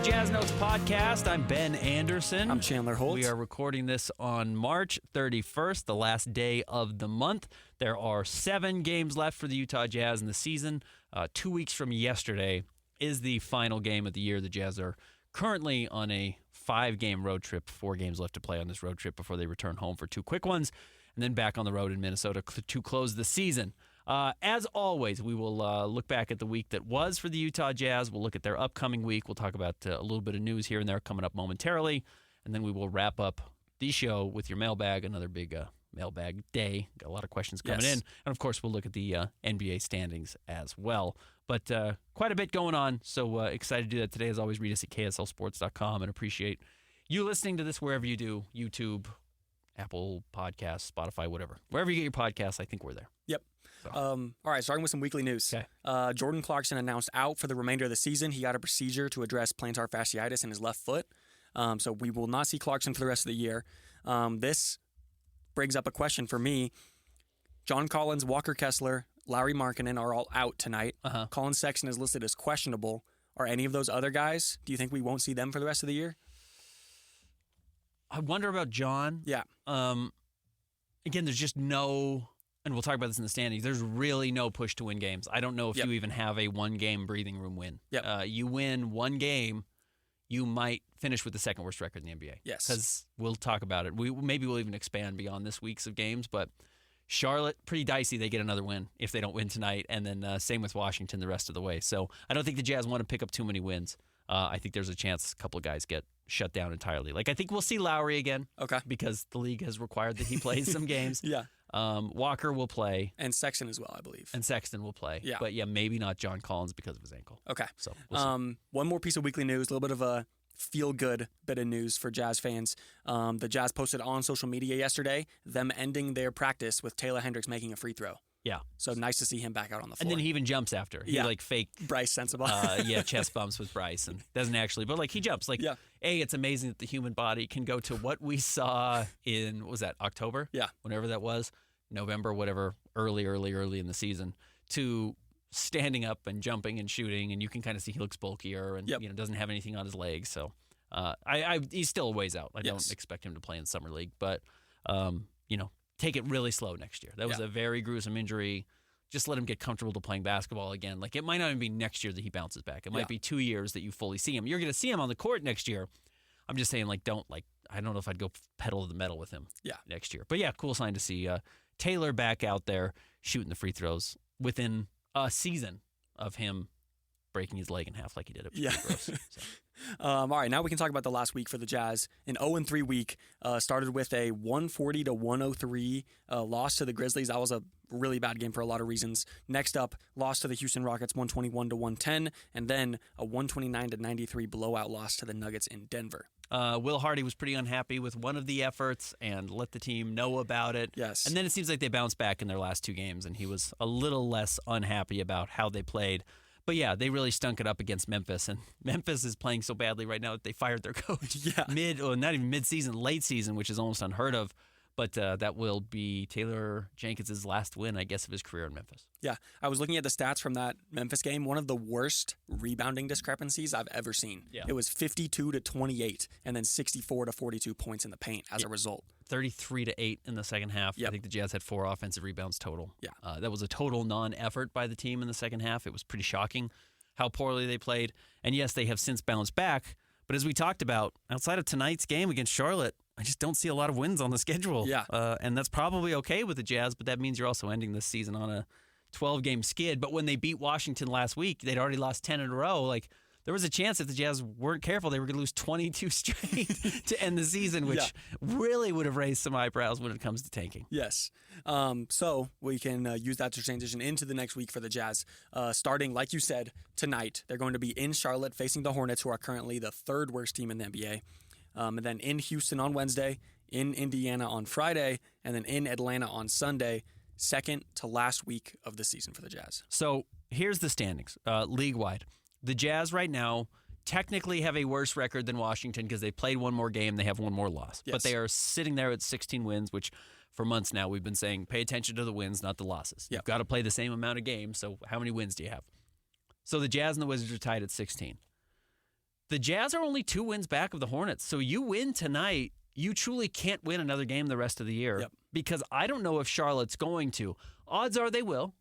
Jazz Notes Podcast. I'm Ben Anderson. I'm Chandler Holt. We are recording this on March 31st, the last day of the month. There are 7 games left for the Utah Jazz in the season. 2 weeks from yesterday is the final game of the year. The Jazz are currently on a 5-game road trip, 4 games left to play on this road trip before they return home for 2 quick ones, and then back on the road in Minnesota to close the season. As always, we will look back at the week that was for the Utah Jazz. We'll look at their upcoming week. We'll talk about a little bit of news here and there coming up momentarily. And then we will wrap up the show with your mailbag, another big mailbag day. Got a lot of questions coming in. And, of course, we'll look at the NBA standings as well. But quite a bit going on, so excited to do that today. As always, read us at kslsports.com and appreciate you listening to this wherever you do, YouTube, Apple Podcasts, Spotify, whatever. Wherever you get your podcasts, I think we're there. Yep. All right, starting with some weekly news. Okay. Jordan Clarkson announced out for the remainder of the season. He got a procedure to address plantar fasciitis in his left foot. So we will not see Clarkson for the rest of the year. This brings up a question for me. John Collins, Walker Kessler, Lauri Markkanen are all out tonight. Colin Sexton is listed as questionable. Are any of those other guys, do you think we won't see them for the rest of the year? I wonder about John. Yeah. Again, there's just no... And we'll talk about this in the standings. There's really no push to win games. I don't know if you even have a one-game breathing room win. You win one game, you might finish with the second worst record in the NBA. Yes. Because we'll talk about it. Maybe we'll even expand beyond this week's of games. But Charlotte, pretty dicey. They get another win if they don't win tonight. And then same with Washington the rest of the way. So I don't think the Jazz want to pick up too many wins. I think there's a chance a couple of guys get shut down entirely. Like, I think we'll see Lauri again. Okay. Because the league has required that he plays some games. Yeah. Walker will play. And Sexton as well, I believe. And Sexton will play. Yeah. But, maybe not John Collins because of his ankle. Okay. So we'll see. One more piece of weekly news, a little bit of a feel-good bit of news for Jazz fans. The Jazz posted on social media yesterday them ending their practice with Taylor Hendricks making a free throw. Yeah. So nice to see him back out on the floor. And then he even jumps after. He fake Bryce sensible. chest bumps with Bryce and doesn't actually, but he jumps. It's amazing that the human body can go to what we saw in, what was that, October? Yeah. Whenever that was, November, whatever, early in the season, to standing up and jumping and shooting, and you can kind of see he looks bulkier and doesn't have anything on his legs. So he's still a ways out. I don't expect him to play in Summer League, but take it really slow next year. That was a very gruesome injury. Just let him get comfortable to playing basketball again. It might not even be next year that he bounces back. It might be 2 years that you fully see him. You're going to see him on the court next year. I'm just saying, I don't know if I'd go pedal to the metal with him next year. But cool sign to see Taylor back out there shooting the free throws within a season of him breaking his leg in half like he did. It was pretty gross. So. All right, now we can talk about the last week for the Jazz. An 0-3 week started with a 140-103 loss to the Grizzlies. That was a really bad game for a lot of reasons. Next up, loss to the Houston Rockets 121-110, and then a 129-93 blowout loss to the Nuggets in Denver. Will Hardy was pretty unhappy with one of the efforts and let the team know about it. Yes. And then it seems like they bounced back in their last 2 games, and he was a little less unhappy about how they played. But they really stunk it up against Memphis, and Memphis is playing so badly right now that they fired their coach not even mid-season, late season, which is almost unheard of. But that will be Taylor Jenkins' last win, I guess, of his career in Memphis. Yeah, I was looking at the stats from that Memphis game. One of the worst rebounding discrepancies I've ever seen. Yeah. It was 52-28 and then 64-42 points in the paint as a result. 33-8 in the second half. I think the Jazz had 4 offensive rebounds total. Yeah. That was a total non-effort by the team in the second half. It was pretty shocking how poorly they played. And yes, they have since bounced back. But as we talked about, outside of tonight's game against Charlotte, I just don't see a lot of wins on the schedule. Yeah. And that's probably okay with the Jazz, but that means you're also ending this season on a 12-game skid. But when they beat Washington last week, they'd already lost 10 in a row. There was a chance if the Jazz weren't careful, they were going to lose 22 straight to end the season, which really would have raised some eyebrows when it comes to tanking. Yes. So we can use that to transition into the next week for the Jazz. Starting, like you said, tonight. They're going to be in Charlotte facing the Hornets, who are currently the 3rd worst team in the NBA. And then in Houston on Wednesday, in Indiana on Friday, and then in Atlanta on Sunday, second to last week of the season for the Jazz. So here's the standings, league-wide. The Jazz right now technically have a worse record than Washington because they played one more game, they have one more loss. Yes. But they are sitting there at 16 wins, which for months now we've been saying pay attention to the wins, not the losses. You've got to play the same amount of games, so how many wins do you have? So the Jazz and the Wizards are tied at 16. The Jazz are only 2 wins back of the Hornets. So you win tonight, you truly can't win another game the rest of the year. Yep. Because I don't know if Charlotte's going to. Odds are they will.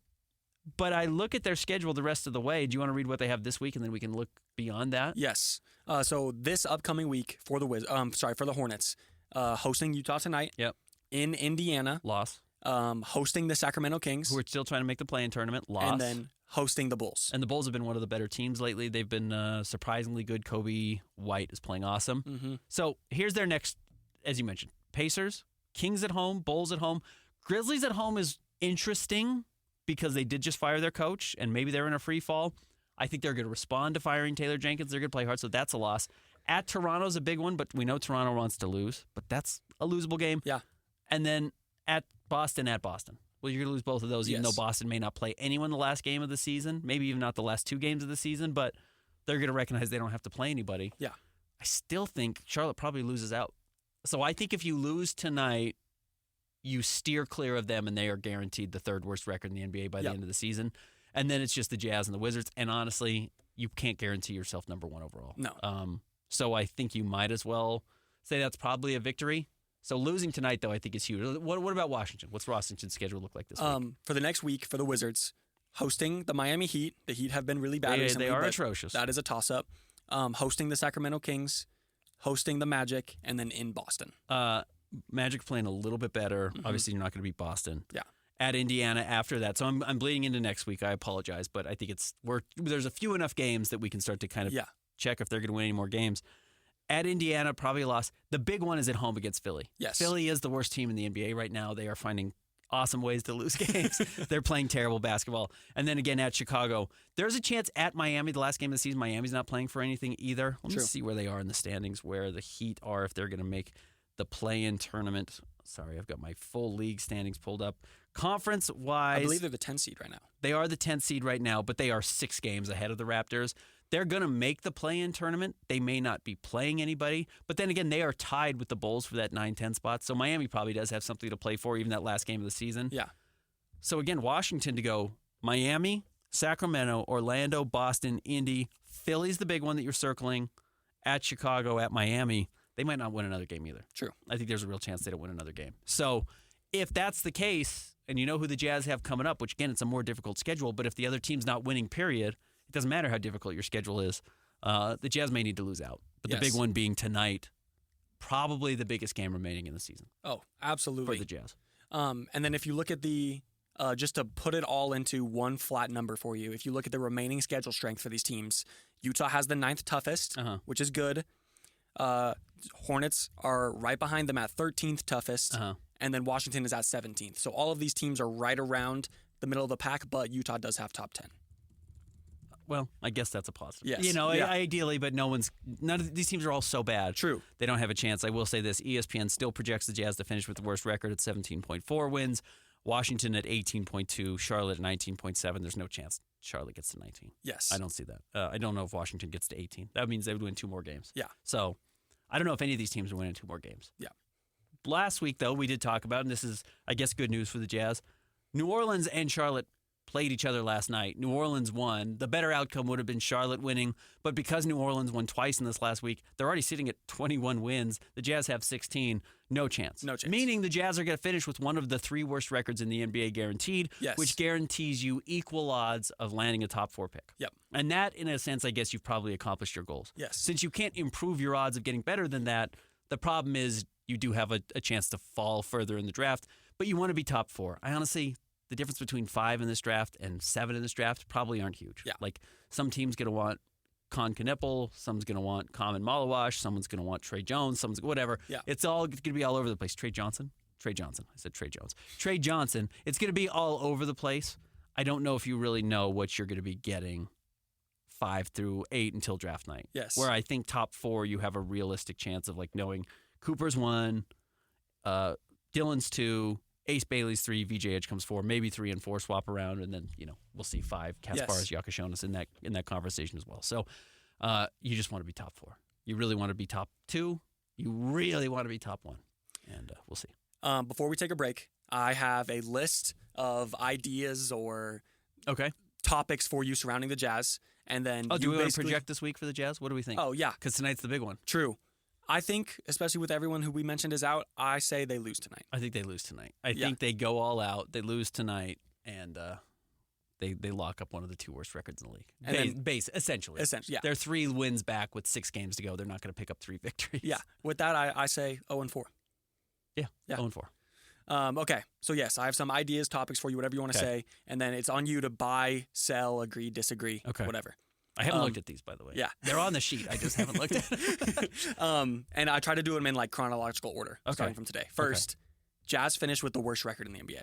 But I look at their schedule the rest of the way. Do you want to read what they have this week, and then we can look beyond that? Yes. So this upcoming week for the for the Hornets, hosting Utah tonight. Yep. In Indiana. Loss. Hosting the Sacramento Kings. Who are still trying to make the play-in tournament. Loss. And then hosting the Bulls. And the Bulls have been one of the better teams lately. They've been surprisingly good. Kobe White is playing awesome. Mm-hmm. So here's their next, as you mentioned, Pacers, Kings at home, Bulls at home. Grizzlies at home is interesting because they did just fire their coach, and maybe they're in a free fall. I think they're going to respond to firing Taylor Jenkins. They're going to play hard, so that's a loss. At Toronto's a big one, but we know Toronto wants to lose, but that's a losable game. Yeah. And then at Boston. Well, you're going to lose both of those, even though Boston may not play anyone the last game of the season, maybe even not the last 2 games of the season, but they're going to recognize they don't have to play anybody. Yeah. I still think Charlotte probably loses out. So I think if you lose tonight, you steer clear of them, and they are guaranteed the 3rd worst record in the NBA by the end of the season. And then it's just the Jazz and the Wizards. And honestly, you can't guarantee yourself number 1 overall. No. So I think you might as well say that's probably a victory. So losing tonight, though, I think is huge. What about Washington? What's Washington's schedule look like this week? For the next week for the Wizards, hosting the Miami Heat. The Heat have been really bad recently. They are atrocious. That is a toss-up. Hosting the Sacramento Kings, hosting the Magic, and then in Boston. Magic playing a little bit better. Mm-hmm. Obviously, you're not going to beat Boston. Yeah. At Indiana after that. So I'm bleeding into next week. I apologize, but I think there's a few enough games that we can start to kind of check if they're going to win any more games. At Indiana, probably a loss. The big one is at home against Philly. Yes. Philly is the worst team in the NBA right now. They are finding awesome ways to lose games. They're playing terrible basketball. And then again at Chicago. There's a chance at Miami, the last game of the season, Miami's not playing for anything either. Let me see where they are in the standings, where the Heat are, if they're going to make the play-in tournament. Sorry, I've got my full league standings pulled up. Conference-wise, I believe they're the 10th seed right now. They are the 10th seed right now, but they are 6 games ahead of the Raptors. They're going to make the play-in tournament. They may not be playing anybody, but then again, they are tied with the Bulls for that 9-10 spot. So Miami probably does have something to play for, even that last game of the season. Yeah. So again, Washington to go Miami, Sacramento, Orlando, Boston, Indy. Philly's the big one that you're circling. At Chicago, at Miami. They might not win another game either. True. I think there's a real chance they don't win another game. So if that's the case, and you know who the Jazz have coming up, which again, it's a more difficult schedule, but if the other team's not winning, period, it doesn't matter how difficult your schedule is. The Jazz may need to lose out. But the big one being tonight, probably the biggest game remaining in the season. Oh, absolutely. For the Jazz. And then if you look at the, just to put it all into one flat number for you, if you look at the remaining schedule strength for these teams, Utah has the 9th toughest, which is good. Hornets are right behind them at 13th toughest, and then Washington is at 17th. So all of these teams are right around the middle of the pack, but Utah does have top 10. Well, I guess that's a positive. Yes. You know, ideally, but none of these teams are all so bad. True. They don't have a chance. I will say this, ESPN still projects the Jazz to finish with the worst record at 17.4 wins, Washington at 18.2, Charlotte at 19.7. There's no chance Charlotte gets to 19. Yes. I don't see that. I don't know if Washington gets to 18. That means they would win 2 more games. Yeah. So I don't know if any of these teams are winning 2 more games. Yeah. Last week, though, we did talk about, and this is, I guess, good news for the Jazz, New Orleans and Charlotte played each other last night. New Orleans won. The better outcome would have been Charlotte winning, but because New Orleans won twice in this last week, they're already sitting at 21 wins. The Jazz have 16. No chance. No chance. Meaning the Jazz are going to finish with one of the 3 worst records in the NBA guaranteed, which guarantees you equal odds of landing a top 4 pick. Yep. And that, in a sense, I guess you've probably accomplished your goals. Yes. Since you can't improve your odds of getting better than that, the problem is you do have a chance to fall further in the draft, but you want to be top 4. I honestly, the difference between 5 in this draft and 7 in this draft probably aren't huge. Yeah. Like some team's going to want Con Kneppel, someone's going to want Common Malawash, someone's going to want Trey Jones, someone's whatever. Yeah. It's all going to be all over the place. Trey Johnson. I said Trey Jones. Trey Johnson. It's going to be all over the place. I don't know if you really know what you're going to be getting 5 through 8 until draft night. Yes. Where I think top 4, you have a realistic chance of like knowing Cooper's 1, Dylan's 2, Ace Bailey's 3, VJ Edge comes 4, maybe 3 and 4 swap around, and then we'll see 5. Kasparas Yakashonis in that conversation as well. So you just want to be top 4. You really want to be top 2. You really want to be top 1, and we'll see. Before we take a break, I have a list of ideas or topics for you surrounding the Jazz, And then do we want to project this week for the Jazz? What do we think? Oh, yeah. Because tonight's the big one. True. I think, especially with everyone who we mentioned is out, I say they lose tonight. I think they lose tonight. I think they go all out. They lose tonight, and they lock up one of the 2 worst records in the league. And Essentially, yeah. They're 3 wins back with 6 games to go. They're not going to pick up 3 victories. Yeah. With that, I say 0-4. Yeah. 0-4. Okay. So, yes, I have some ideas, topics for you, whatever you want to say. And then it's on you to buy, sell, agree, disagree, whatever. I haven't looked at these, by the way. Yeah. They're on the sheet. I just haven't looked at them. And I try to do them in like chronological order, starting from today. First, Jazz finished with the worst record in the NBA.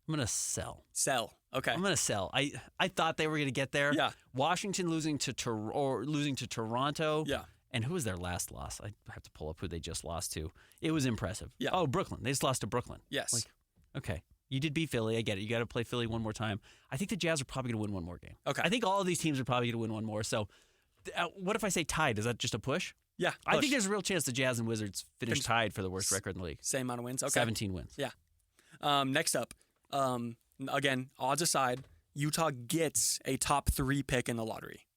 I'm going to sell. Sell. Okay. I'm going to sell. I thought they were going to get there. Yeah. Washington losing to Toronto. Yeah. And who was their last loss? I have to pull up who they just lost to. It was impressive. Yeah. Oh, Brooklyn. They just lost to Brooklyn. Yes. Okay. You did beat Philly. I get it. You got to play Philly one more time. I think the Jazz are probably going to win one more game. Okay. I think all of these teams are probably going to win one more. So what if I say tied? Is that just a push? Yeah. Push. I think there's a real chance the Jazz and Wizards finish tied for the worst record in the league. Same amount of wins. Okay. 17 wins. Yeah. Next up, again, odds aside, Utah gets a top 3 pick in the lottery.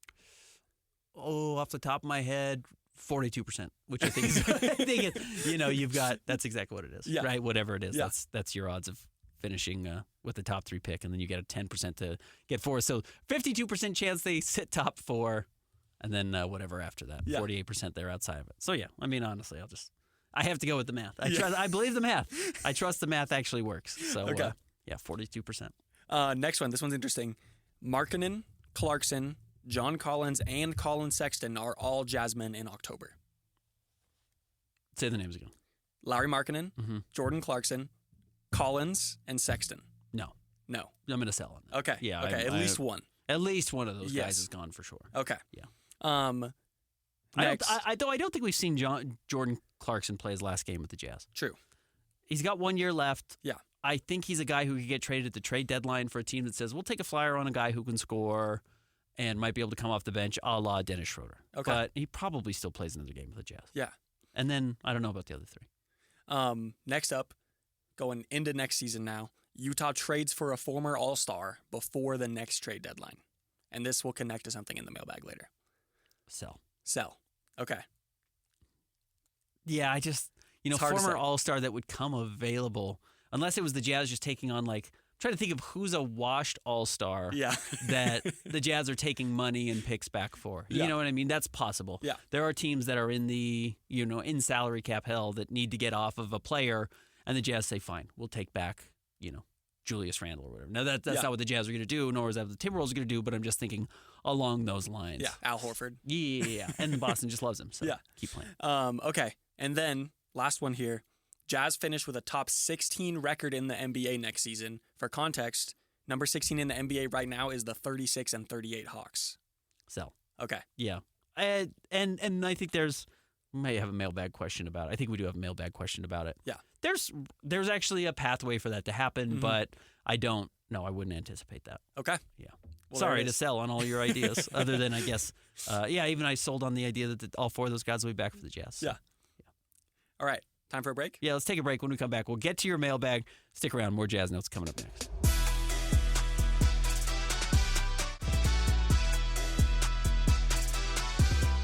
Oh, off the top of my head, 42%, which I think is, you've got, that's exactly what it is, right? Whatever it is, that's your odds of finishing with the top 3 pick, and then you get a 10% to get 4. So 52% chance they sit top 4, and then whatever after that, 48% they're outside of it. So yeah, I mean, honestly, I have to go with the math. I believe the math. I trust the math actually works. So 42%. Next one, this one's interesting. Markkanen, Clarkson, John Collins, and Colin Sexton are all Jazzmen in October. Say the names again. Larry Markkanen, Jordan Clarkson, Collins, and Sexton. No. I'm going to sell on that. Okay. Yeah. Okay. At least one. At least one of those guys is gone for sure. Okay. Yeah. Next. I don't think we've seen Jordan Clarkson play his last game with the Jazz. True. He's got 1 year left. Yeah. I think he's a guy who could get traded at the trade deadline for a team that says, we'll take a flyer on a guy who can score and might be able to come off the bench a la Dennis Schroeder. Okay. But he probably still plays another game with the Jazz. Yeah. And then I don't know about the other 3. Next up, going into next season now, Utah trades for a former All-Star before the next trade deadline. And this will connect to something in the mailbag later. Sell. Okay. Yeah, I just, former All-Star that would come available, unless it was the Jazz just taking on, like, I'm trying to think of who's a washed All-Star that the Jazz are taking money and picks back for. You know what I mean? That's possible. Yeah. There are teams that are in the, in salary cap hell that need to get off of a player, and the Jazz say, fine, we'll take back, Julius Randle or whatever. Now, that's not what the Jazz are going to do, nor is that what the Timberwolves are going to do, but I'm just thinking along those lines. Yeah, Al Horford. Yeah, and Boston just loves him, so keep playing. Okay, and then last one here. Jazz finished with a top 16 record in the NBA next season. For context, number 16 in the NBA right now is the 36-38 Hawks. Sell. Okay. Yeah. And I think we may have a mailbag question about it. I think we do have a mailbag question about it. Yeah. There's actually a pathway for that to happen, but I wouldn't anticipate that. Okay. Yeah. Well, sorry to sell on all your ideas, other than, I guess, even I sold on the idea that all 4 of those guys will be back for the Jazz. So. Yeah. All right. Time for a break? Yeah, let's take a break. When we come back, we'll get to your mailbag. Stick around. More Jazz Notes coming up next.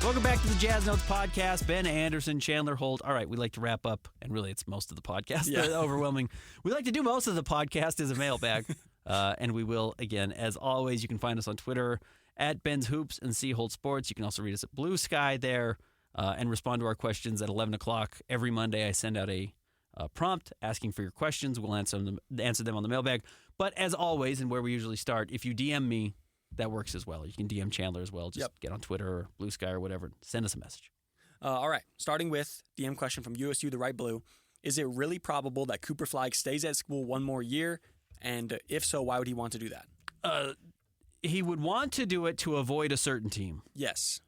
Welcome back to the Jazz Notes podcast. Ben Anderson, Chandler Holt. All right, we like to wrap up, and really it's most of the podcast. Yeah. Overwhelming. We like to do most of the podcast as a mailbag, and we will, again, as always. You can find us on Twitter at Ben's Hoops and C Holt Sports. You can also read us at Blue Sky there and respond to our questions at 11 o'clock. Every Monday I send out a prompt asking for your questions. We'll answer them on the mailbag. But as always, and where we usually start, if you DM me, that works as well. You can DM Chandler as well. Just get on Twitter or Blue Sky or whatever. Send us a message. All right. Starting with DM question from USU the Right Blue. Is it really probable that Cooper Flagg stays at school one more year? And if so, why would he want to do that? He would want to do it to avoid a certain team. Yes.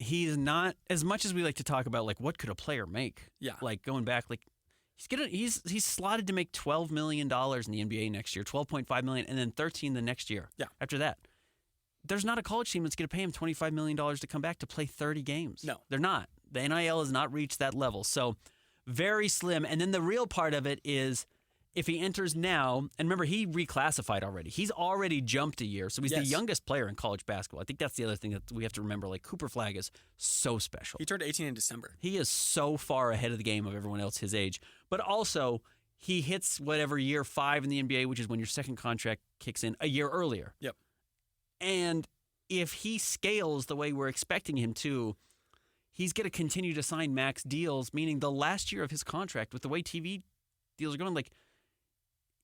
He's not, as much as we like to talk about, like, what could a player make? Yeah. Like, going back, like, he's slotted to make $12 million in the NBA next year, $12.5 million, and then $13 the next year. Yeah. After that. There's not a college team that's going to pay him $25 million to come back to play 30 games. No. They're not. The NIL has not reached that level. So very slim. And then the real part of it is if he enters now, and remember, he reclassified already. He's already jumped a year, so he's the youngest player in college basketball. I think that's the other thing that we have to remember. Like, Cooper Flagg is so special. He turned 18 in December. He is so far ahead of the game of everyone else his age. But also, he hits whatever year 5 in the NBA, which is when your second contract kicks in, a year earlier. Yep. And if he scales the way we're expecting him to, he's going to continue to sign max deals, meaning the last year of his contract, with the way TV deals are going, like,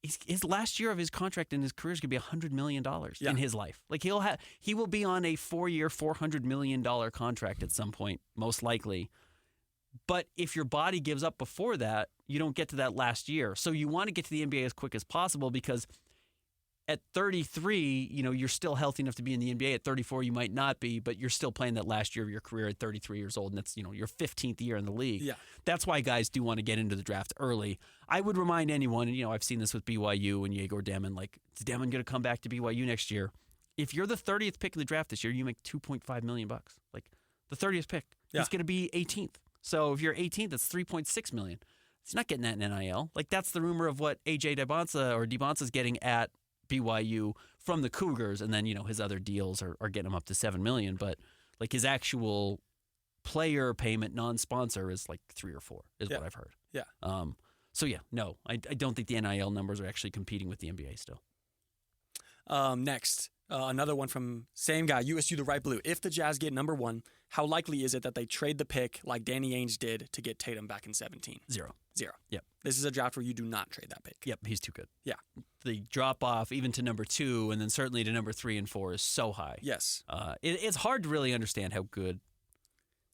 his last year of his contract in his career is going to be $100 million in his life. Like, he will be on a 4-year, $400 million contract at some point, most likely. But if your body gives up before that, you don't get to that last year. So you want to get to the NBA as quick as possible, because at 33, you're still healthy enough to be in the NBA. At 34, you might not be, but you're still playing that last year of your career at 33 years old, and that's, your 15th year in the league. Yeah. That's why guys do want to get into the draft early. I would remind anyone, and I've seen this with BYU and Yegor Demon, like, is Demon going to come back to BYU next year? If you're the 30th pick of the draft this year, you make $2.5 million. Like, the 30th pick, it's going to be 18th. So if you're 18th, that's $3.6 million. It's not getting that in NIL. Like, that's the rumor of what AJ DeBonsa's getting at BYU from the Cougars, and then his other deals are getting him up to $7 million. But like, his actual player payment, non-sponsor, is like 3 or 4, is what I've heard. Yeah. So yeah, no, I don't think the NIL numbers are actually competing with the NBA still. Next, another one from same guy, USU the Right Blue. If the Jazz get number 1, how likely is it that they trade the pick like Danny Ainge did to get Tatum back in 17? 0. Yep. This is a draft where you do not trade that pick. Yep, he's too good. Yeah. The drop off even to number 2 and then certainly to number 3 and 4 is so high. Yes. It's hard to really understand how good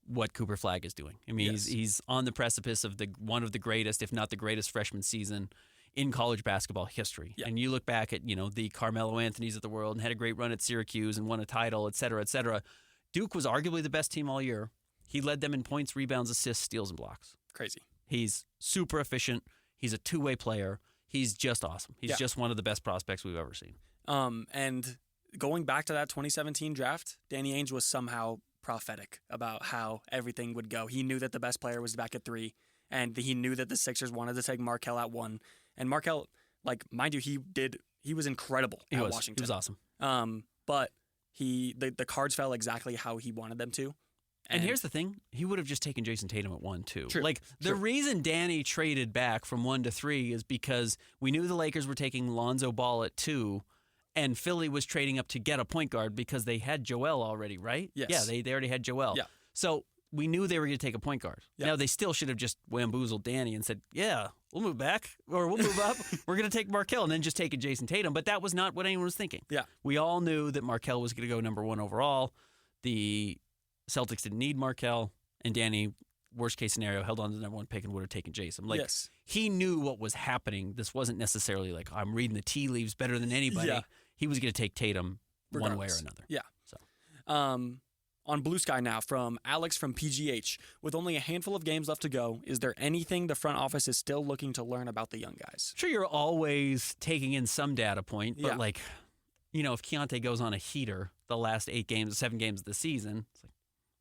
what Cooper Flagg is doing. I mean, he's on the precipice of one of the greatest, if not the greatest, freshman season in college basketball history. Yeah. And you look back at, the Carmelo Anthonys of the world and had a great run at Syracuse and won a title, et cetera, et cetera. Duke was arguably the best team all year. He led them in points, rebounds, assists, steals, and blocks. Crazy. He's super efficient. He's a two-way player. He's just awesome. He's just one of the best prospects we've ever seen. And going back to that 2017 draft, Danny Ainge was somehow prophetic about how everything would go. He knew that the best player was back at 3, and he knew that the Sixers wanted to take Markelle at 1. And Markelle, like, mind you, he was incredible at Washington. He was awesome. But the cards fell exactly how he wanted them to. And here's the thing. He would have just taken Jason Tatum at 1, too. True. Like, the reason Danny traded back from 1 to 3 is because we knew the Lakers were taking Lonzo Ball at 2, and Philly was trading up to get a point guard because they had Joel already, right? Yes. Yeah, they already had Joel. Yeah. So we knew they were going to take a point guard. Yeah. Now, they still should have just wamboozled Danny and said, yeah, we'll move back, or we'll move up. We're going to take Markelle, and then just take a Jason Tatum. But that was not what anyone was thinking. Yeah. We all knew that Markelle was going to go number 1 overall. The Celtics didn't need Markelle, and Danny, worst case scenario, held on to the number 1 pick and would have taken Jason. Like, he knew what was happening. This wasn't necessarily like, I'm reading the tea leaves better than anybody. Yeah. He was going to take Tatum one way or another. Yeah. So, on Blue Sky now, from Alex from PGH. With only a handful of games left to go, is there anything the front office is still looking to learn about the young guys? Sure, you're always taking in some data point, but like, if Keontae goes on a heater the last 7 games of the season, it's like,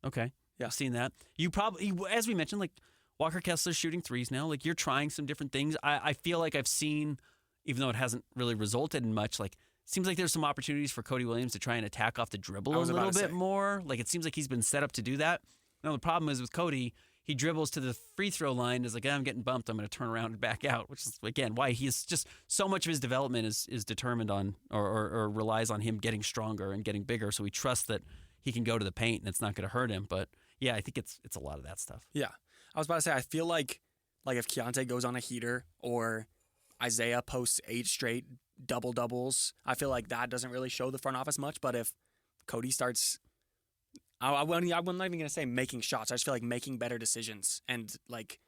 okay, I've seen that. You probably, as we mentioned, like, Walker Kessler's shooting threes now. Like, you're trying some different things. I feel like I've seen, even though it hasn't really resulted in much, like, seems like there's some opportunities for Cody Williams to try and attack off the dribble a little bit more. Like, it seems like he's been set up to do that. Now, the problem is with Cody, he dribbles to the free throw line, is like, I'm getting bumped, I'm going to turn around and back out, which is, again, why he's just, so much of his development is determined on, or relies on him getting stronger and getting bigger, so we trust that he can go to the paint and it's not going to hurt him. But yeah, I think it's a lot of that stuff. Yeah. I was about to say, I feel like if Keontae goes on a heater or Isaiah posts 8 straight double-doubles, I feel like that doesn't really show the front office much. But if Cody starts, I'm not even going to say making shots. I just feel like making better decisions and like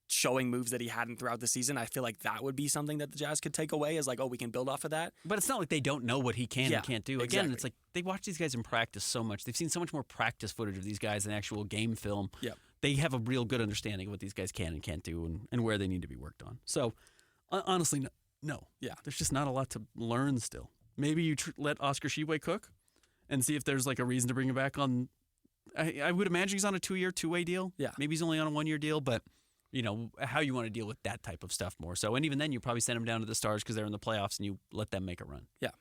showing moves that he hadn't throughout the season, I feel like that would be something that the Jazz could take away as like, oh, we can build off of that. But it's not like they don't know what he can and can't do. Again, it's like they watch these guys in practice so much. They've seen so much more practice footage of these guys than actual game film. Yeah. They have a real good understanding of what these guys can and can't do and where they need to be worked on. So, honestly, no. Yeah. There's just not a lot to learn still. Maybe you let Oscar Tshiebwe cook and see if there's like a reason to bring him back on. I would imagine he's on a 2-year, 2-way deal. Yeah. Maybe he's only on a 1-year deal, but how you want to deal with that type of stuff more so. And even then, you probably send them down to the Stars because they're in the playoffs and you let them make a run. Yeah.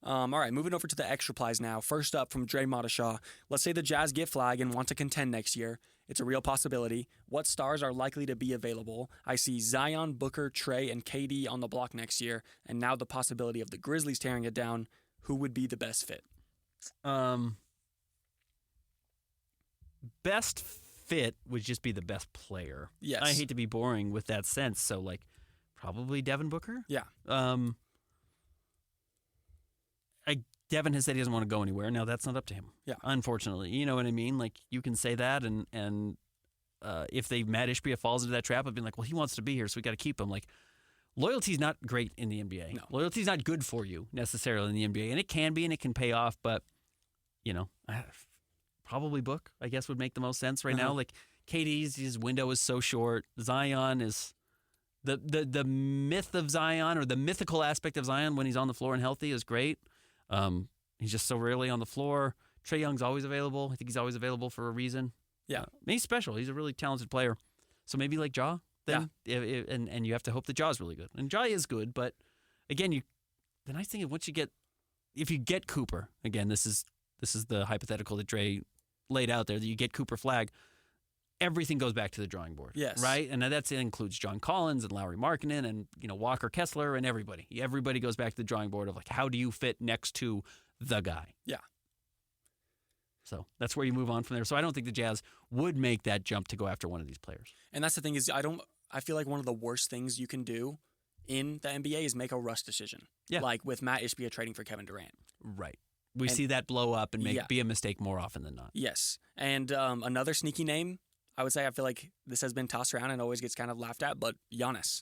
All right, moving over to the extra replies now. First up from Dre Matashaw. Let's say the Jazz get Flag and want to contend next year. It's a real possibility. What stars are likely to be available? I see Zion, Booker, Trey, and KD on the block next year, and now the possibility of the Grizzlies tearing it down. Who would be the best fit? Best fit would just be the best player. Yes. I hate to be boring with that sense, so probably Devin Booker. Yeah. Devin has said he doesn't want to go anywhere. Now that's not up to him. Yeah. Unfortunately, you know what I mean. You can say that, and if Matt Ishbia falls into that trap of being like, well, he wants to be here, so we got to keep him. Loyalty's not great in the NBA. No. Loyalty's not good for you necessarily in the NBA, and it can be, and it can pay off. But probably Book, I guess, would make the most sense right now. KD's his window is so short. Zion is the myth of Zion, or the mythical aspect of Zion when he's on the floor and healthy, is great. He's just so rarely on the floor. Trae Young's always available. I think he's always available for a reason. Yeah. He's special. He's a really talented player. So maybe like Ja, then. Yeah. And you have to hope that Ja's really good. And Ja is good, but again, the nice thing is if you get Cooper, again, this is the hypothetical that Dre laid out there, that you get Cooper Flag, everything goes back to the drawing board. Yes. Right? And that includes John Collins and Lauri Markkanen and Walker Kessler and everybody. Everybody goes back to the drawing board of how do you fit next to the guy? Yeah. So that's where you move on from there. So I don't think the Jazz would make that jump to go after one of these players. And that's the thing is I feel like one of the worst things you can do in the NBA is make a rush decision. Yeah. Like with Matt Ishbia trading for Kevin Durant. Right. We see that blow up and be a mistake more often than not. Yes. And another sneaky name, I would say, I feel like this has been tossed around and always gets kind of laughed at, but Giannis.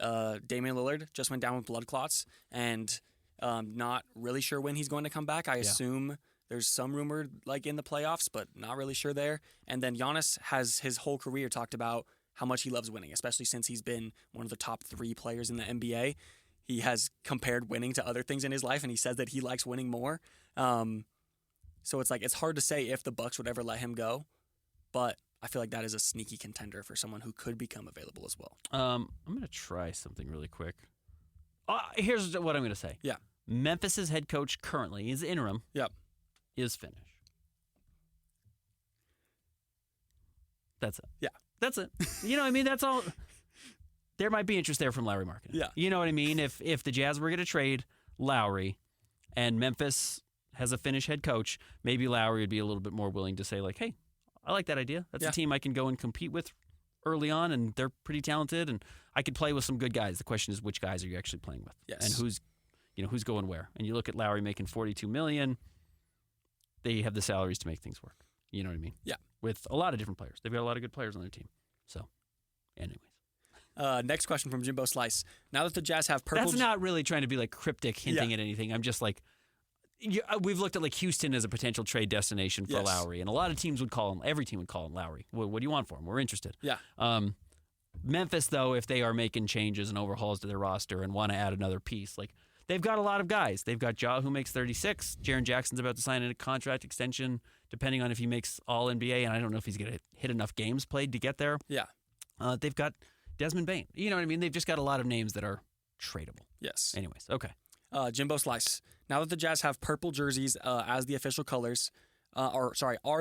Damian Lillard just went down with blood clots and not really sure when he's going to come back. I assume there's some rumor in the playoffs, but not really sure there. And then Giannis has his whole career talked about how much he loves winning, especially since he's been one of the top 3 players in the NBA. He has compared winning to other things in his life, and he says that he likes winning more. So it's hard to say if the Bucks would ever let him go, but I feel like that is a sneaky contender for someone who could become available as well. I'm going to try something really quick. Here's what I'm going to say. Yeah. Memphis's head coach currently, he's interim, Yep. is finished. That's it. Yeah. That's it. You know what I mean? That's all. There might be interest there from Lauri Markkanen. Yeah. You know what I mean? If the Jazz were going to trade Lauri and Memphis has a Finnish head coach, maybe Lauri would be a little bit more willing to say, hey, I like that idea. That's a team I can go and compete with early on, and they're pretty talented, and I could play with some good guys. The question is, which guys are you actually playing with? Yes. And who's going where? And you look at Lauri making $42 million. They have the salaries to make things work. You know what I mean? Yeah. With a lot of different players. They've got a lot of good players on their team. So, anyways. Next question from Jimbo Slice. Now that the Jazz have purple... That's not really trying to be cryptic, hinting at anything. I'm just we've looked at Houston as a potential trade destination for Lauri, and a lot of teams would call him. Every team would call him Lauri. What do you want for him? We're interested. Yeah. Memphis, though, if they are making changes and overhauls to their roster and want to add another piece, they've got a lot of guys. They've got Ja, who makes 36. Jaren Jackson's about to sign a contract extension, depending on if he makes All NBA, and I don't know if he's going to hit enough games played to get there. Yeah. They've got Desmond Bane. You know what I mean? They've just got a lot of names that are tradable. Yes. Anyways, okay. Jimbo Slice. Now that the Jazz have purple jerseys as the official colors, are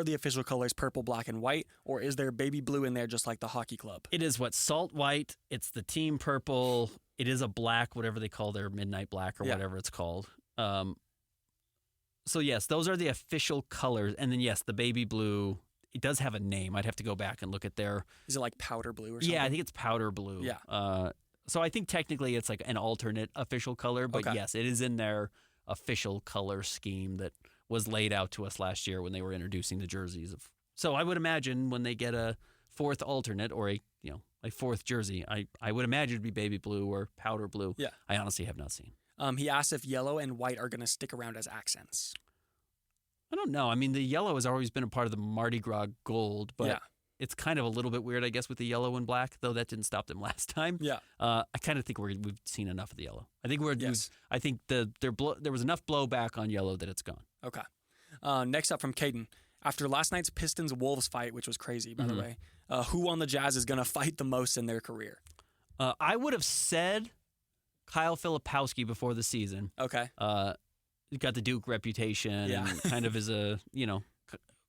the official colors purple, black, and white, or is there baby blue in there just like the hockey club? It is salt white. It's the team purple. It is a black, whatever they call their midnight black or whatever it's called. So, yes, those are the official colors. And then, yes, the baby blue, it does have a name. I'd have to go back and look at their... Is it powder blue or something? Yeah, I think it's powder blue. Yeah. So I think technically it's an alternate official color, but yes, it is in their official color scheme that was laid out to us last year when they were introducing the jerseys. So I would imagine when they get a fourth alternate or a fourth jersey, I would imagine it'd be baby blue or powder blue. Yeah. I honestly have not seen. He asked if yellow and white are going to stick around as accents. I don't know. I mean, the yellow has always been a part of the Mardi Gras gold, but it's kind of a little bit weird, I guess, with the yellow and black, though that didn't stop them last time. Yeah. I kind of think we've seen enough of the yellow. I think I think there was enough blowback on yellow that it's gone. Okay. Next up from Caden. After last night's Pistons-Wolves fight, which was crazy, by the way, who on the Jazz is going to fight the most in their career? I would have said Kyle Filipowski before the season. Okay. Got the Duke reputation and kind of is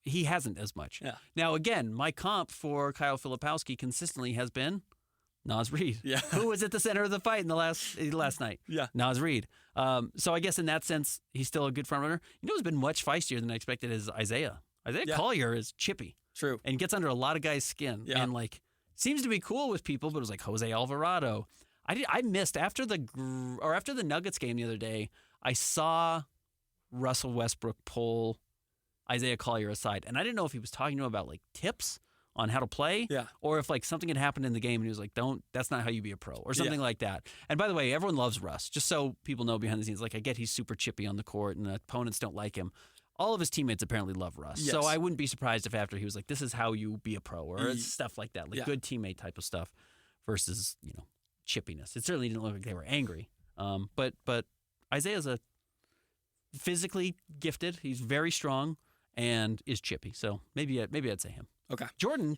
he hasn't as much. Yeah. Now, again, my comp for Kyle Filipowski consistently has been Naz Reid, who was at the center of the fight in the last night. Yeah. Naz Reid. So I guess in that sense, he's still a good front runner. You know who's been much feistier than I expected is Isaiah. Isaiah Collier is chippy. True. And gets under a lot of guys' skin. Yeah. And seems to be cool with people, but it was like Jose Alvarado. I missed after the Nuggets game the other day, I saw Russell Westbrook pull Isaiah Collier aside. And I didn't know if he was talking to him about tips on how to play, or if something had happened in the game and he was like, that's not how you be a pro, or something like that. And by the way, everyone loves Russ, just so people know behind the scenes. I get he's super chippy on the court and the opponents don't like him. All of his teammates apparently love Russ. Yes. So I wouldn't be surprised if after he was like, this is how you be a pro, or stuff like that, good teammate type of stuff versus, chippiness. It certainly didn't look like they were angry. But Isaiah's a physically gifted. He's very strong and is chippy. So maybe I'd say him. Okay. Jordan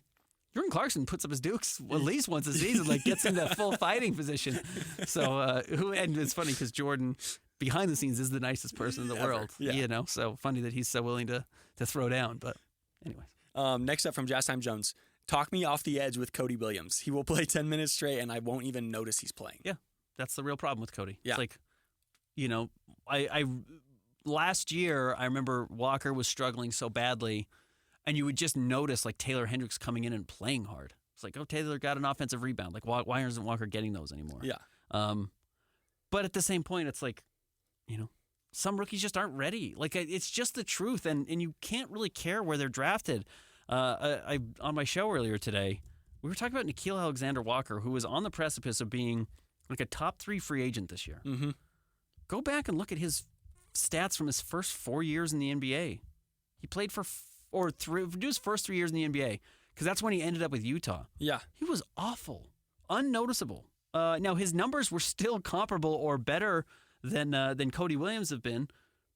Clarkson puts up his dukes at least once a season, gets into full fighting position. So and it's funny because Jordan behind the scenes is the nicest person in the world. Yeah. So funny that he's so willing to throw down. But anyways. Next up from Jazz Time Jones. Talk me off the edge with Cody Williams. He will play 10 minutes straight and I won't even notice he's playing. Yeah. That's the real problem with Cody. Yeah. It's I last year I remember Walker was struggling so badly. And you would just notice Taylor Hendricks coming in and playing hard. It's like, oh, Taylor got an offensive rebound. Why isn't Walker getting those anymore? Yeah. But at the same point, it's some rookies just aren't ready. It's just the truth, and you can't really care where they're drafted. I on my show earlier today, we were talking about Nickeil Alexander-Walker, who was on the precipice of being a top 3 free agent this year. Mm-hmm. Go back and look at his stats from his first 4 years in the NBA. He played for his first 3 years in the NBA, because that's when he ended up with Utah. Yeah. He was awful, unnoticeable. Now, his numbers were still comparable or better than Cody Williams have been,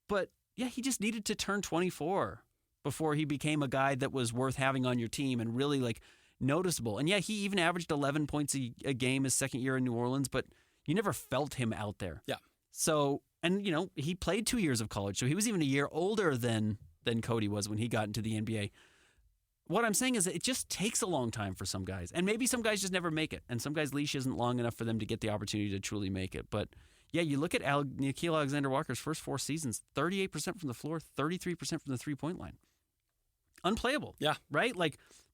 but he just needed to turn 24 before he became a guy that was worth having on your team and really noticeable. And he even averaged 11 points a game his second year in New Orleans, but you never felt him out there. Yeah. So, and he played 2 years of college, so he was even a year older than Cody was when he got into the NBA. What I'm saying is that it just takes a long time for some guys. And maybe some guys just never make it. And some guys' leash isn't long enough for them to get the opportunity to truly make it. But, you look at Nickeil Alexander-Walker's first 4 seasons, 38% from the floor, 33% from the three-point line. Unplayable. Yeah. Right?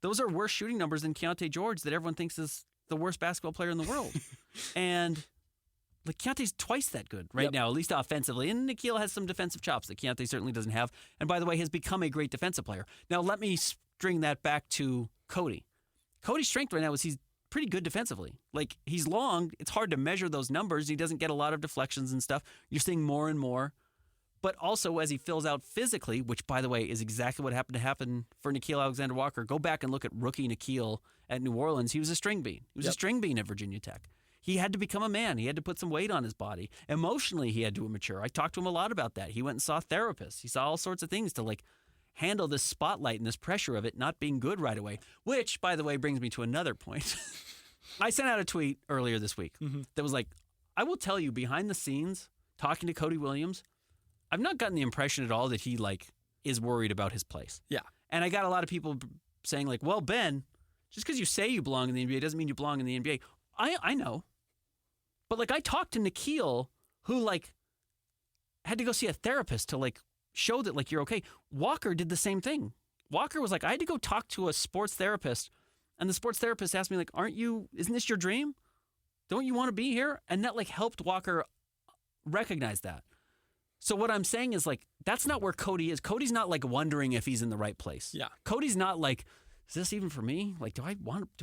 Those are worse shooting numbers than Keontae George that everyone thinks is the worst basketball player in the world. And Keontae's twice that good now, at least offensively. And Nickeil has some defensive chops that Keontae certainly doesn't have. And by the way, has become a great defensive player. Now, let me string that back to Cody. Cody's strength right now is he's pretty good defensively. He's long. It's hard to measure those numbers. He doesn't get a lot of deflections and stuff. You're seeing more and more. But also, as he fills out physically, which, by the way, is exactly what happened for Nickeil Alexander-Walker. Go back and look at rookie Nickeil at New Orleans. He was a string bean. He was a string bean at Virginia Tech. He had to become a man. He had to put some weight on his body. Emotionally, he had to mature. I talked to him a lot about that. He went and saw therapists. He saw all sorts of things to handle this spotlight and this pressure of it not being good right away, which, by the way, brings me to another point. I sent out a tweet earlier this week that was I will tell you, behind the scenes, talking to Cody Williams, I've not gotten the impression at all that he is worried about his place. Yeah. And I got a lot of people saying well, Ben, just because you say you belong in the NBA doesn't mean you belong in the NBA. I know. But I talked to Nickeil, who had to go see a therapist to show that you're okay. Walker did the same thing. Walker was I had to go talk to a sports therapist, and the sports therapist asked me isn't this your dream? Don't you want to be here? And that helped Walker recognize that. So what I'm saying is that's not where Cody is. Cody's not wondering if he's in the right place. Yeah. Cody's not is this even for me? Do I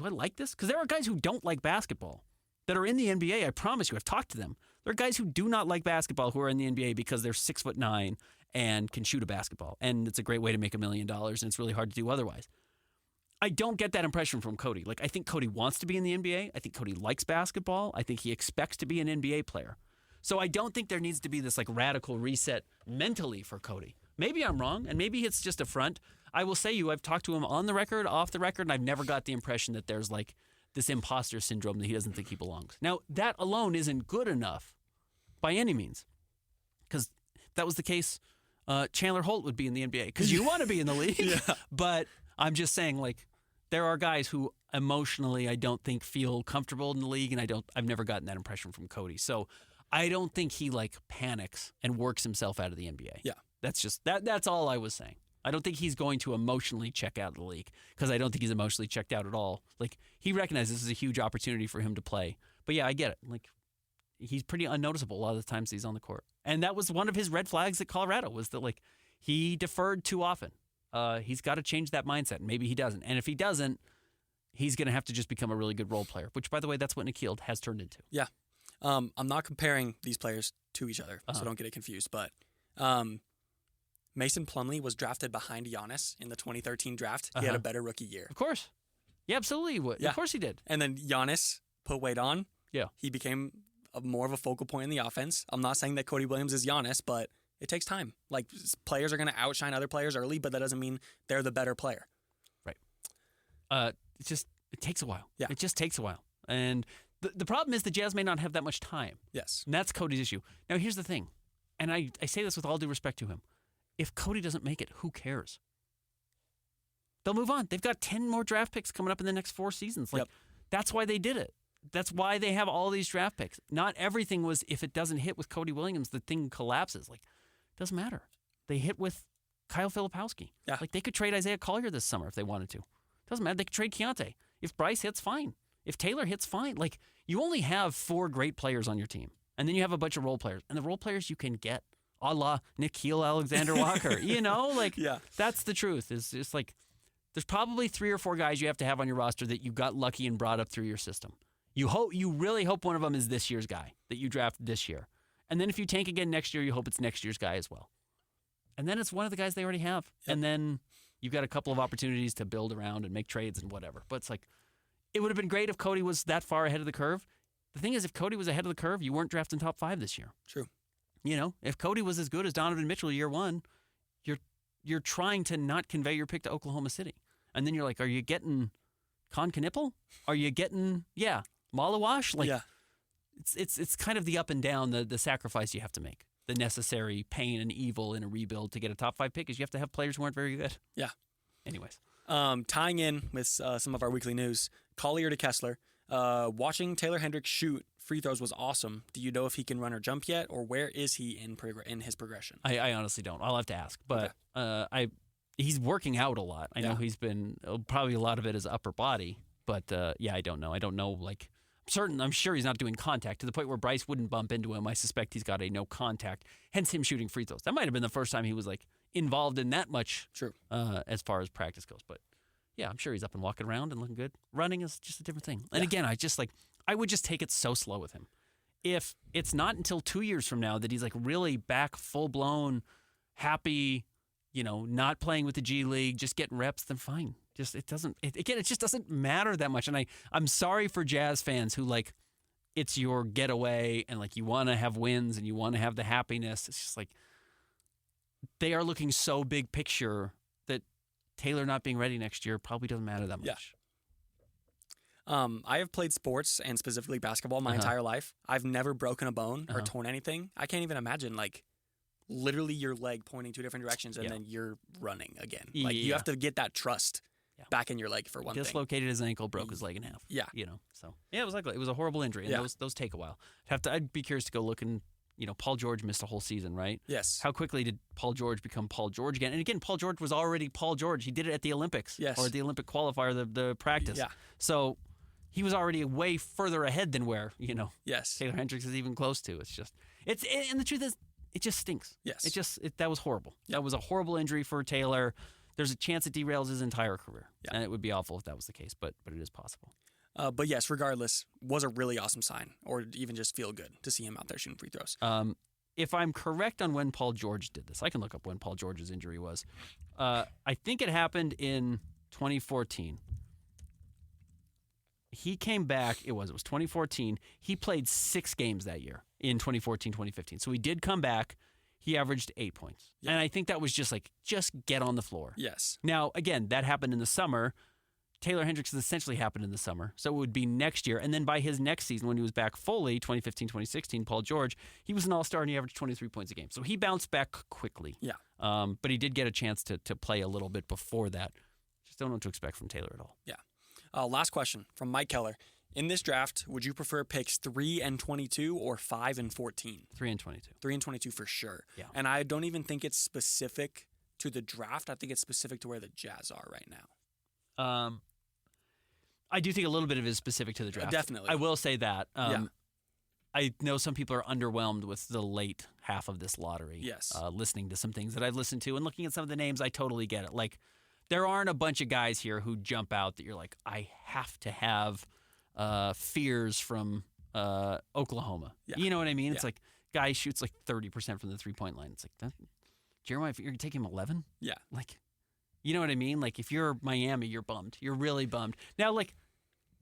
like this? Because there are guys who don't like basketball that are in the NBA. I promise you, I've talked to them. There are guys who do not like basketball who are in the NBA because they're 6'9" and can shoot a basketball. And it's a great way to make $1 million, and it's really hard to do otherwise. I don't get that impression from Cody. I think Cody wants to be in the NBA. I think Cody likes basketball. I think he expects to be an NBA player. So I don't think there needs to be this radical reset mentally for Cody. Maybe I'm wrong, and maybe it's just a front. I will say I've talked to him on the record, off the record, and I've never got the impression that there's like this imposter syndrome that he doesn't think he belongs. Now, that alone isn't good enough by any means, because if that was the case, Chandler Holt would be in the NBA, because you want to be in the league. Yeah. But I'm just saying, like, there are guys who emotionally I don't think feel comfortable in the league, and I've never gotten that impression from Cody. So I don't think he like panics and works himself out of the NBA. Yeah. That's just that's all I was saying. I don't think he's going to emotionally check out of the league, because I don't think he's emotionally checked out at all. Like, he recognizes this is a huge opportunity for him to play. But yeah, I get it. Like, he's pretty unnoticeable a lot of the times he's on the court. And that was one of his red flags at Colorado, was that like he deferred too often. He's got to change that mindset. Maybe he doesn't. And if he doesn't, he's going to have to just become a really good role player, which, by the way, that's what Nikhil has turned into. Yeah. I'm not comparing these players to each other, so don't get it confused. But Mason Plumlee was drafted behind Giannis in the 2013 draft. He had a better rookie year. Of course. Yeah, absolutely. He would. Yeah. Of course he did. And then Giannis put weight on. Yeah. He became more of a focal point in the offense. I'm not saying that Cody Williams is Giannis, but it takes time. Like, players are going to outshine other players early, but that doesn't mean they're the better player. Right. It takes a while. Yeah. It just takes a while. And the problem is the Jazz may not have that much time. Yes. And that's Cody's issue. Now, here's the thing, and I say this with all due respect to him. If Cody doesn't make it, who cares? They'll move on. They've got 10 more draft picks coming up in the next 4 seasons. Like, That's why they did it. That's why they have all these draft picks. Not everything was, if it doesn't hit with Cody Williams, the thing collapses. Like, it doesn't matter. They hit with Kyle Filipowski. Yeah. Like, they could trade Isaiah Collier this summer if they wanted to. Doesn't matter. They could trade Keontae. If Bryce hits, fine. If Taylor hits, fine. Like, you only have 4 great players on your team. And then you have a bunch of role players. And the role players you can get, a la Nikhil Alexander-Walker. That's the truth. It's just like, there's probably 3 or 4 guys you have to have on your roster that you got lucky and brought up through your system. You really hope one of them is this year's guy that you drafted this year. And then if you tank again next year, you hope it's next year's guy as well. And then it's one of the guys they already have. Yep. And then you've got a couple of opportunities to build around and make trades and whatever. But it's like, it would have been great if Cody was that far ahead of the curve. The thing is, if Cody was ahead of the curve, you weren't drafting top 5 this year. True. If Cody was as good as Donovan Mitchell year 1, you're trying to not convey your pick to Oklahoma City. And then you're like, are you getting Con Knipple? Are you getting, Malawash? Like, it's kind of the up and down, the sacrifice you have to make. The necessary pain and evil in a rebuild to get a top 5 pick is you have to have players who aren't very good. Yeah. Anyways. Tying in with some of our weekly news, Collier to Kessler. Watching Taylor Hendricks shoot free throws was awesome. Do you know if he can run or jump yet, or where is he in his progression? I honestly don't. I'll have to ask. But he's working out a lot. I know he's been, probably a lot of it is upper body. But I don't know. I don't know, like, I'm sure he's not doing contact to the point where Bryce wouldn't bump into him. I suspect he's got a no contact, hence him shooting free throws. That might have been the first time he was like involved in that much. True. As far as practice goes. But yeah, I'm sure he's up and walking around and looking good. Running is just a different thing. And again, I would just take it so slow with him. If it's not until 2 years from now that he's like really back full blown, happy, not playing with the G League, just getting reps, then fine. It just doesn't matter that much. And I'm sorry for Jazz fans who like, it's your getaway and like you want to have wins and you want to have the happiness. It's just like, they are looking so big picture that Taylor not being ready next year probably doesn't matter that much. I have played sports and specifically basketball my entire life. I've never broken a bone or torn anything. I can't even imagine like literally your leg pointing 2 different directions and then you're running again. Like you have to get that trust back in your leg for one thing. Dislocated his ankle, broke his leg in half. Yeah. So it was ugly. It was a horrible injury. And those take a while. I'd be curious to go look and, Paul George missed a whole season, right? Yes. How quickly did Paul George become Paul George again? And again, Paul George was already Paul George. He did it at the Olympics. Yes. Or the Olympic qualifier, the practice. Yeah. So he was already way further ahead than where, yes. Taylor Hendricks is even close to. And the truth is, it just stinks. Yes. That was horrible. Yep. That was a horrible injury for Taylor. There's a chance it derails his entire career. Yeah. And it would be awful if that was the case, but it is possible. But yes, regardless, was a really awesome sign, or even just feel good to see him out there shooting free throws. If I'm correct on when Paul George did this, I can look up when Paul George's injury was. I think it happened in 2014. He came back, it was 2014. He played 6 games that year in 2014, 2015. So he did come back. he averaged 8 points. Yeah. And I think that was just get on the floor. Yes. Now, again, that happened in the summer. Taylor Hendricks essentially happened in the summer. So it would be next year. And then by his next season, when he was back fully, 2015, 2016, Paul George, he was an all-star and he averaged 23 points a game. So he bounced back quickly. Yeah. But he did get a chance to play a little bit before that. Just don't know what to expect from Taylor at all. Yeah. Last question from Mike Keller. In this draft, would you prefer picks 3 and 22 or 5 and 14? 3 and 22. 3 and 22 for sure. Yeah. And I don't even think it's specific to the draft. I think it's specific to where the Jazz are right now. I do think a little bit of it is specific to the draft. Definitely. I will say that. Yeah. I know some people are underwhelmed with the late half of this lottery. Yes. Listening to some things that I've listened to and looking at some of the names, I totally get it. Like, there aren't a bunch of guys here who jump out that you're like, I have to have Fears from Oklahoma. Yeah. You know what I mean? It's Yeah. like, guy shoots like 30% from the three-point line. It's like, Jeremiah, you're going to take him 11? Yeah. Like, you know what I mean? Like, if you're Miami, you're bummed. You're really bummed. Now, like,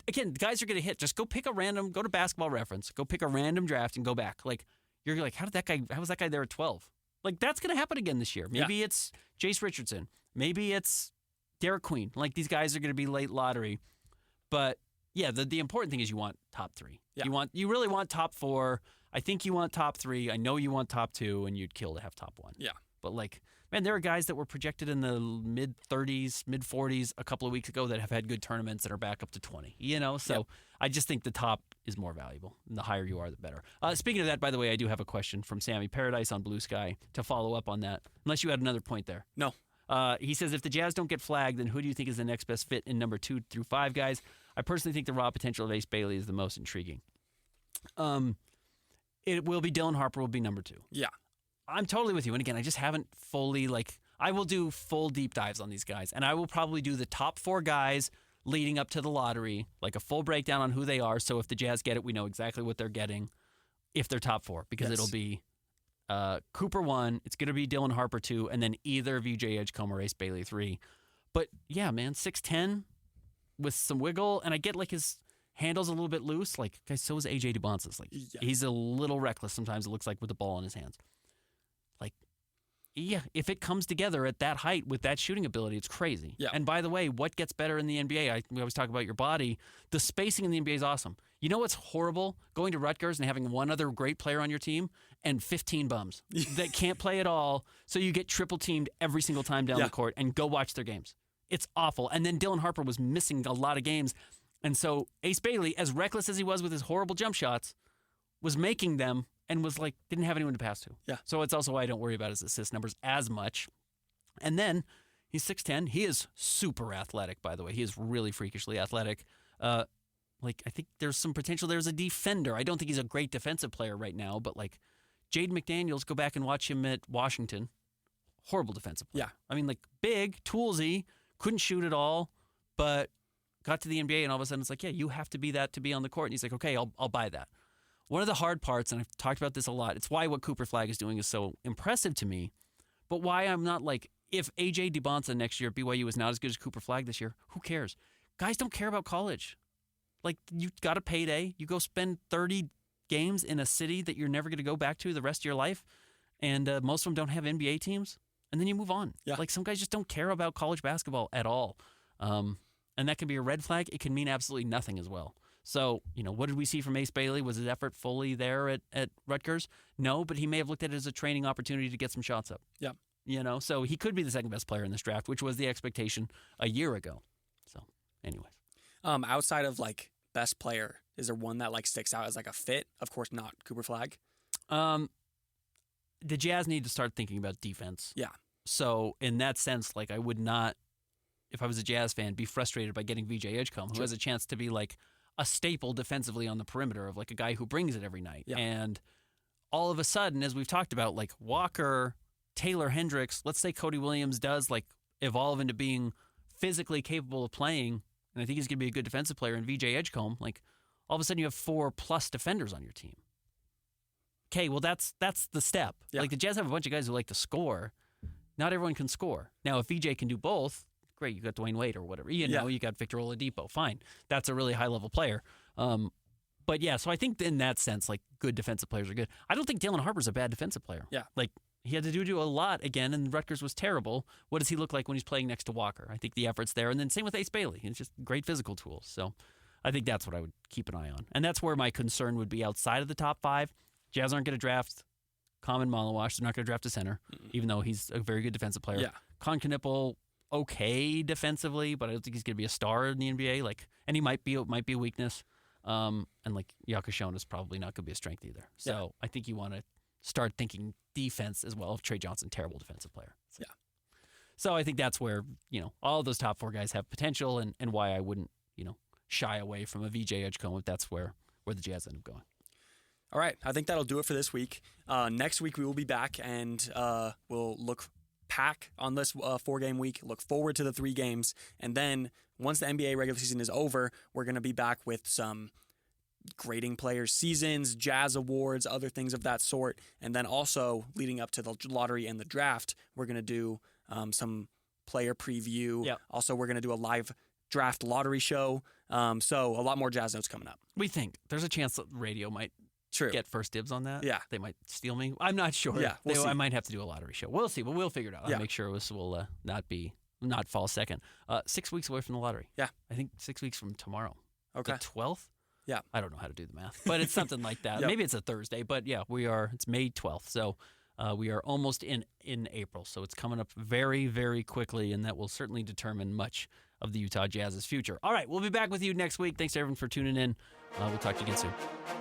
again, guys are going to hit. Just go pick a random, go to Basketball Reference, go pick a random draft and go back. Like, you're like, how was that guy there at 12? Like, that's going to happen again this year. Maybe it's Jace Richardson. Maybe it's Derek Queen. Like, these guys are going to be late lottery. But, yeah, the important thing is you want top 3. Yeah. You really want top 4. I think you want top 3. I know you want top 2, and you'd kill to have top 1. Yeah. But, like, man, there are guys that were projected in the mid-30s, mid-40s a couple of weeks ago that have had good tournaments that are back up to 20, you know? So I just think the top is more valuable. And the higher you are, the better. Speaking of that, by the way, I do have a question from Sammy Paradise on Blue Sky to follow up on that, unless you had another point there. No. He says, if the Jazz don't get flagged, then who do you think is the next best fit in number 2 through 5 guys? I personally think the raw potential of Ace Bailey is the most intriguing. It will be Dylan Harper will be number 2. Yeah. I'm totally with you. And again, I just haven't fully, I will do full deep dives on these guys. And I will probably do the top 4 guys leading up to the lottery, like a full breakdown on who they are. So if the Jazz get it, we know exactly what they're getting if they're top 4. Because it'll be Cooper 1, it's going to be Dylan Harper 2, and then either VJ Edgecombe or Ace Bailey 3. But yeah, man, 6'10", with some wiggle. And I get his handle's a little bit loose. Like, guys, so is AJ DeBonce's. He's a little reckless sometimes, it looks like, with the ball in his hands. Yeah, if it comes together at that height with that shooting ability, it's crazy. Yeah. And by the way, what gets better in the NBA? We always talk about your body. The spacing in the NBA is awesome. You know what's horrible? Going to Rutgers and having one other great player on your team and 15 bums that can't play at all, so you get triple teamed every single time down the court, and go watch their games. It's awful. And then Dylan Harper was missing a lot of games. And so Ace Bailey, as reckless as he was with his horrible jump shots, was making them and was didn't have anyone to pass to. Yeah. So it's also why I don't worry about his assist numbers as much. And then he's 6'10". He is super athletic, by the way. He is really freakishly athletic. I think there's some potential there as a defender. I don't think he's a great defensive player right now, but Jaden McDaniels, go back and watch him at Washington. Horrible defensive player. Yeah. I mean, big, toolsy, couldn't shoot at all, but got to the NBA and all of a sudden it's you have to be that to be on the court. And he's like, okay, I'll buy that. One of the hard parts, and I've talked about this a lot, it's why what Cooper Flagg is doing is so impressive to me, but why I'm not if A.J. DeBonce next year at BYU is not as good as Cooper Flagg this year, who cares? Guys don't care about college. You got a payday. You go spend 30 games in a city that you're never going to go back to the rest of your life, and most of them don't have NBA teams, and then you move on. Yeah. Some guys just don't care about college basketball at all. And that can be a red flag. It can mean absolutely nothing as well. So, what did we see from Ace Bailey? Was his effort fully there at Rutgers? No, but he may have looked at it as a training opportunity to get some shots up. Yeah. So he could be the second best player in this draft, which was the expectation a year ago. So, anyways. Outside of best player, is there one that sticks out as a fit? Of course not Cooper Flagg. The Jazz need to start thinking about defense. Yeah. So, in that sense, I would not, if I was a Jazz fan, be frustrated by getting VJ Edgecombe, who has a chance to be a staple defensively on the perimeter of a guy who brings it every night. Yeah. And all of a sudden, as we've talked about, Walker, Taylor Hendricks, let's say Cody Williams does evolve into being physically capable of playing, and I think he's going to be a good defensive player, and VJ Edgecombe, all of a sudden you have 4+ defenders on your team. Okay, well that's the step. Yeah. The Jazz have a bunch of guys who like to score. Not everyone can score. Now, if VJ can do both, great, you got Dwayne Wade or whatever. You got Victor Oladipo. Fine. That's a really high-level player. But, yeah, so I think in that sense, good defensive players are good. I don't think Dylan Harper's a bad defensive player. Yeah. he had to do a lot again, and Rutgers was terrible. What does he look like when he's playing next to Walker? I think the effort's there. And then same with Ace Bailey. He's just great physical tools. So I think that's what I would keep an eye on. And that's where my concern would be outside of the top 5. Jazz aren't going to draft Common Malawash. They're not going to draft a center, even though he's a very good defensive player. Yeah. Con Knipple, okay defensively, but I don't think he's going to be a star in the NBA. And he might be a weakness. And Yakashona is probably not going to be a strength either. So I think you want to start thinking defense as well. If Trey Johnson, terrible defensive player. So I think that's where, all of those top 4 guys have potential and why I wouldn't, shy away from a VJ Edgecombe if that's where the Jazz end up going. All right. I think that'll do it for this week. Next week we will be back and we'll look back on this 4-game week, look forward to the 3 games. And then once the NBA regular season is over, we're going to be back with some grading players' seasons, Jazz awards, other things of that sort. And then also leading up to the lottery and the draft, we're going to do some player preview. Yep. Also, we're going to do a live draft lottery show. So a lot more Jazz notes coming up. We think there's a chance that radio might get first dibs on that. Yeah. They might steal me. I'm not sure. Yeah, we'll see. I might have to do a lottery show. We'll see, but we'll figure it out. I'll make sure this will not fall second. 6 weeks away from the lottery. Yeah. I think 6 weeks from tomorrow. Okay. The 12th? Yeah. I don't know how to do the math, but it's something like that. Yep. Maybe it's a Thursday, but it's May 12th. So we are almost in April. So it's coming up very, very quickly, and that will certainly determine much of the Utah Jazz's future. All right, we'll be back with you next week. Thanks, everyone, for tuning in. We'll talk to you again soon.